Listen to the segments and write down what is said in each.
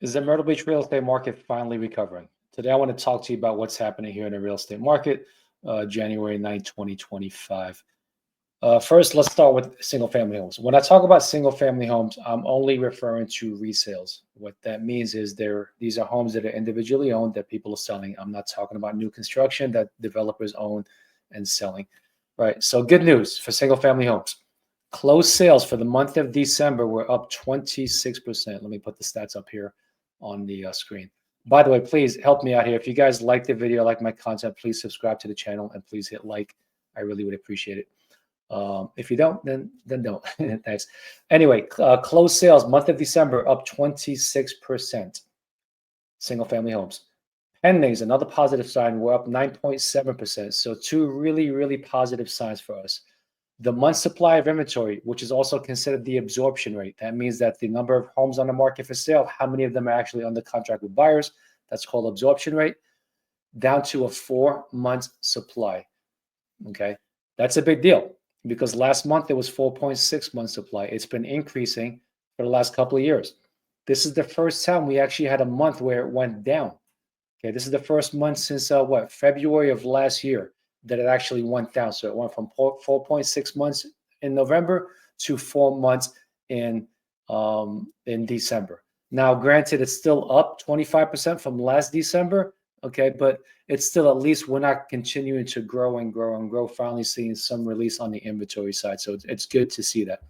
Is the Myrtle Beach real estate market finally recovering? Today, I want to talk to you about what's happening here in the real estate market, January 9th, 2025. First, let's start with single family homes. When I talk about single family homes, I'm only referring to resales. What that means is these are homes that are individually owned that people are selling. I'm not talking about new construction that developers own and selling. Right. So good news for single family homes. Closed sales for the month of December were up 26%. Let me put the stats up here on the screen. By the way, please help me out here. If you guys like the video, like my content, please subscribe to the channel and please hit like. I really would appreciate it. If you don't, then don't. Thanks. Anyway, closed sales month of December up 26%. Single family homes. Pendings, another positive sign, we're up 9.7%. So two really positive signs for us. The month supply of inventory, which is also considered the absorption rate. That means that the number of homes on the market for sale, how many of them are actually under contract with buyers, that's called absorption rate, down to a 4-month supply. Okay, that's a big deal because last month it was 4.6 months supply. It's been increasing for the last couple of years. This is the first time we actually had a month where it went down. Okay, this is the first month since February of last year that it actually went down. So it went from 4.6 months in November to 4 months in December. Now, granted, it's still up 25% from last December. Okay, but it's still, at least we're not continuing to grow and grow and grow, finally seeing some release on the inventory side. So it's good to see that.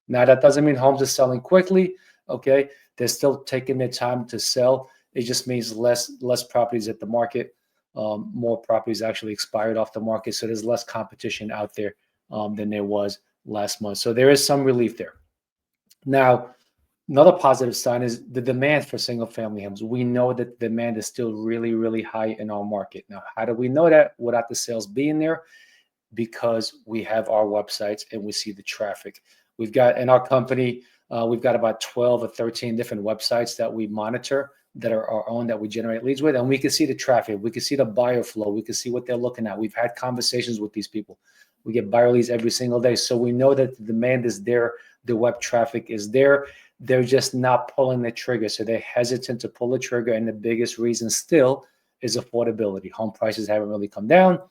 Now, that doesn't mean homes are selling quickly. Okay, they're still taking their time to sell. It just means less properties at the market. More properties actually expired off the market. So there's less competition out there than there was last month. So there is some relief there. Now, another positive sign is the demand for single family homes. We know that the demand is still really high in our market. Now, how do we know that without the sales being there? Because we have our websites and we see the traffic. We've got in our company, we've got about 12 or 13 different websites that we monitor that are our own, that we generate leads with, and we can see the traffic. We can see the buyer flow. We can see what they're looking at. We've had conversations with these people. We get buyer leads every single day. So we know that the demand is there. The web traffic is there. They're just not pulling the trigger. So they're hesitant to pull the trigger. And the biggest reason still is affordability. Home prices haven't really come down.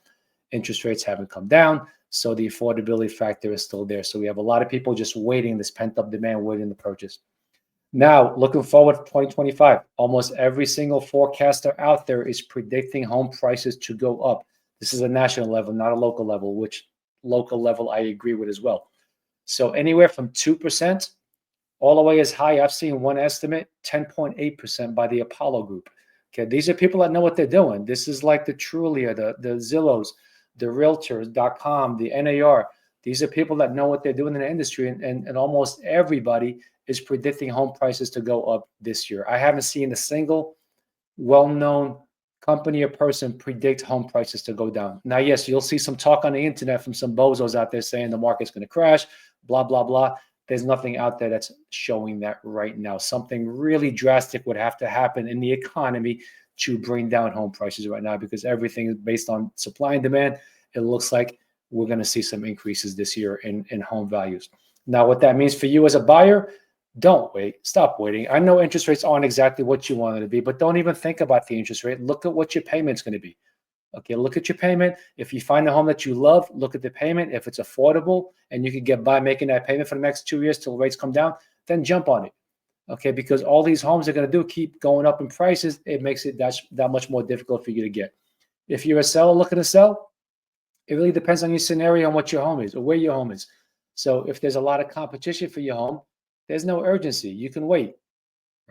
Interest rates haven't come down. So the affordability factor is still there. So we have a lot of people just waiting, this pent-up demand, waiting to purchase. Now, looking forward to 2025, almost every single forecaster out there is predicting home prices to go up. This is a national level, not a local level, which local level I agree with as well. So anywhere from 2% all the way as high, I've seen one estimate, 10.8% by the Apollo Group. Okay, these are people that know what they're doing. This is like the Trulia, the Zillows, the Realtors.com, the NAR. These are people that know what they're doing in the industry, and almost everybody is predicting home prices to go up this year. I haven't seen a single well-known company or person predict home prices to go down. Now, yes, you'll see some talk on the internet from some bozos out there saying the market's going to crash, blah, blah, blah. There's nothing out there that's showing that right now. Something really drastic would have to happen in the economy to bring down home prices right now, because everything is based on supply and demand. It looks like we're going to see some increases this year in home values. Now, what that means for you as a buyer, don't wait. Stop waiting. I know interest rates aren't exactly what you want it to be, but don't even think about the interest rate. Look at what your payment's going to be. Okay, look at your payment. If you find a home that you love, look at the payment. If it's affordable and you can get by making that payment for the next 2 years till rates come down, then jump on it. Okay, because all these homes are going to do keep going up in prices. It makes it that much more difficult for you to get. If you're a seller looking to sell, it really depends on your scenario and what your home is or where your home is. So if there's a lot of competition for your home, there's no urgency. You can wait,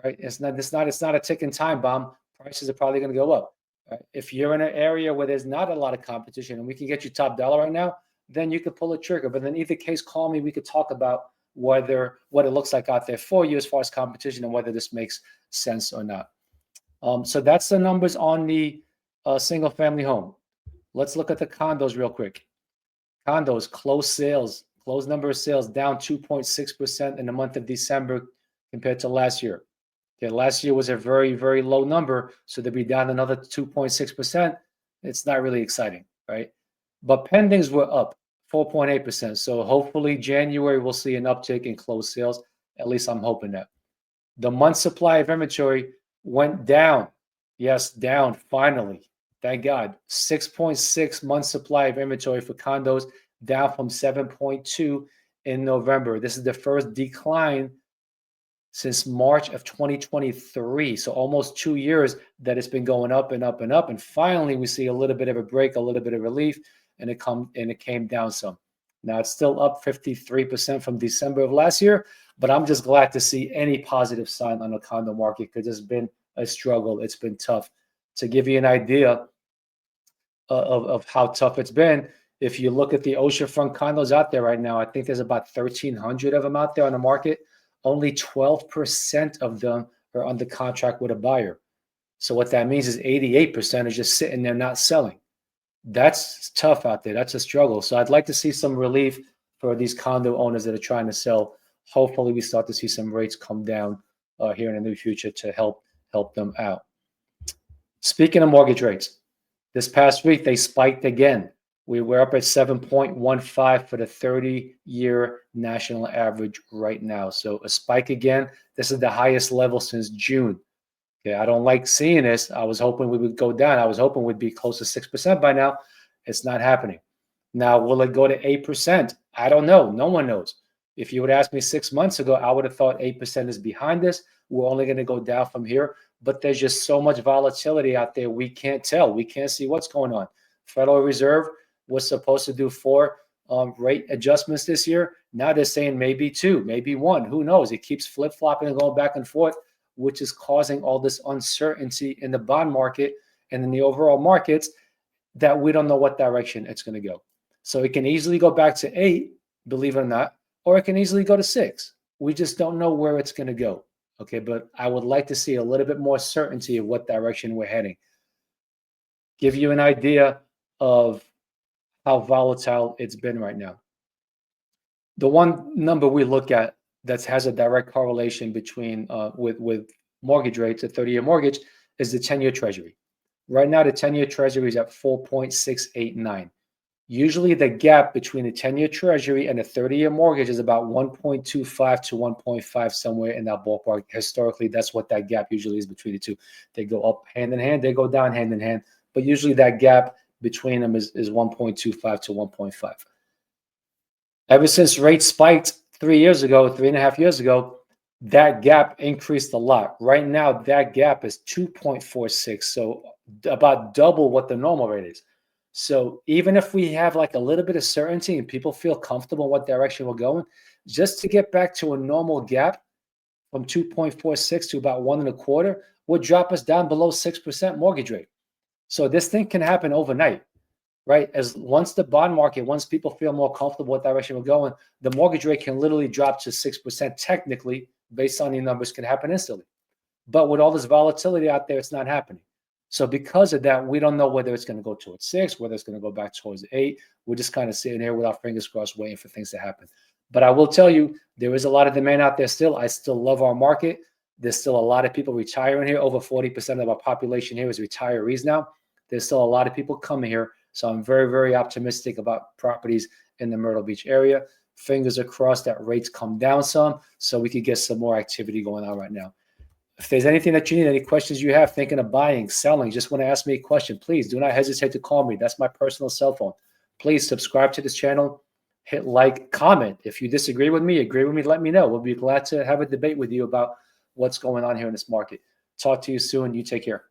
right? It's not a ticking time bomb. Prices are probably going to go up. Right? If you're in an area where there's not a lot of competition and we can get you top dollar right now, then you could pull a trigger. But in either case, call me. We could talk about what it looks like out there for you as far as competition and whether this makes sense or not. So that's the numbers on the single family home. Let's look at the condos real quick. Condos, closed number of sales down 2.6% in the month of December compared to last year. Okay, last year was a very low number, so to be down another 2.6%, it's not really exciting, right? But pendings were up 4.8%. So hopefully January we'll see an uptick in closed sales. At least I'm hoping that. The month supply of inventory went down. Yes, down finally. Thank God. 6.6 month supply of inventory for condos, down from 7.2 in November. This is the first decline since March of 2023. So almost 2 years that it's been going up and up and up. And finally, we see a little bit of a break, a little bit of relief, and it came down some. Now it's still up 53% from December of last year, but I'm just glad to see any positive sign on the condo market because it's been a struggle. It's been tough. To give you an idea of how tough it's been, if you look at the oceanfront condos out there right now, I think there's about 1,300 of them out there on the market. Only 12% of them are under contract with a buyer. So what that means is 88% are just sitting there not selling. That's tough out there. That's a struggle. So I'd like to see some relief for these condo owners that are trying to sell. Hopefully we start to see some rates come down here in the near future to help them out. Speaking of mortgage rates, this past week they spiked again. We were up at 7.15 for the 30-year national average right now. So a spike again. This is the highest level since June. Okay, I don't like seeing this. I was hoping we would go down. I was hoping we'd be close to 6% by now. It's not happening. Now, will it go to 8%? I don't know. No one knows. If you would ask me 6 months ago, I would have thought 8% is behind us. We're only going to go down from here. But there's just so much volatility out there. We can't tell. We can't see what's going on. Federal Reserve was supposed to do 4 rate adjustments this year. Now they're saying maybe 2, maybe 1. Who knows? It keeps flip-flopping and going back and forth, which is causing all this uncertainty in the bond market and in the overall markets that we don't know what direction it's going to go. So it can easily go back to 8, believe it or not, or it can easily go to 6. We just don't know where it's going to go. Okay, but I would like to see a little bit more certainty of what direction we're heading. Give you an idea of how volatile it's been right now. The one number we look at that has a direct correlation between with mortgage rates, a 30-year mortgage, is the 10-year Treasury. Right now, the 10-year Treasury is at 4.689. Usually, the gap between the 10-year Treasury and the 30-year mortgage is about 1.25 to 1.5, somewhere in that ballpark. Historically, that's what that gap usually is between the two. They go up hand in hand, they go down hand in hand, but usually that gap between them is 1.25 to 1.5. Ever since rates spiked 3 years ago, 3.5 years ago, that gap increased a lot. Right now, that gap is 2.46, so about double what the normal rate is. So even if we have like a little bit of certainty and people feel comfortable what direction we're going, just to get back to a normal gap from 2.46 to about 1.25 would drop us down below 6% mortgage rate. So this thing can happen overnight, right? Once the bond market, once people feel more comfortable what direction we're going, the mortgage rate can literally drop to 6% technically, based on the numbers, can happen instantly. But with all this volatility out there, it's not happening. So because of that, we don't know whether it's going to go towards 6, whether it's going to go back towards 8. We're just kind of sitting here with our fingers crossed, waiting for things to happen. But I will tell you, there is a lot of demand out there still. I still love our market. There's still a lot of people retiring here. Over 40% of our population here is retirees now. There's still a lot of people coming here. So I'm very, very optimistic about properties in the Myrtle Beach area. Fingers are crossed that rates come down some so we could get some more activity going on right now. If there's anything that you need, any questions you have, thinking of buying, selling, just want to ask me a question, please do not hesitate to call me. That's my personal cell phone. Please subscribe to this channel, hit like, comment. If you disagree with me, agree with me, let me know. We'll be glad to have a debate with you about what's going on here in this market. Talk to you soon. You take care.